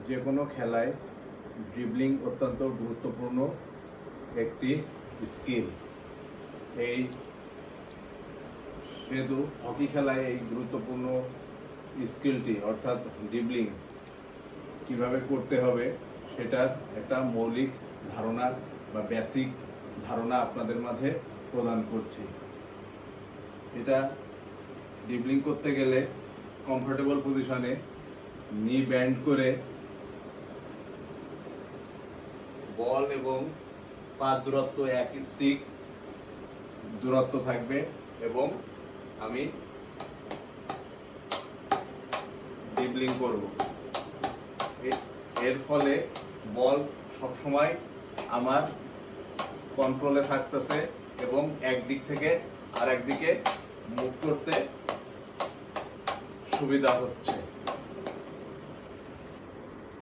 যে কোনো খেলায় ড্রিবলিং অত্যন্ত গুরুত্বপূর্ণ একটি স্কিল। এই যেহেতু হকি খেলায় এই গুরুত্বপূর্ণ স্কিলটি অর্থাৎ ড্রিবলিং কিভাবে করতে হবে সেটার একটা মৌলিক ধারণা বা বেসিক ধারণা আপনাদের মাঝে প্রদান করছি। এটা ড্রিবলিং করতে গেলে কমফোর্টেবল পজিশনে নি ব্যান্ড করে বল এবং পা দূরত্ব এক স্টিক দূরত্ব থাকবে এবং আমি ড্রিবলিং করব। এর ফলে বল সবসময় আমার কন্ট্রোলে থাকতেছে এবং একদিক থেকে আর একদিকে মুভ করতে সুবিধা হচ্ছে।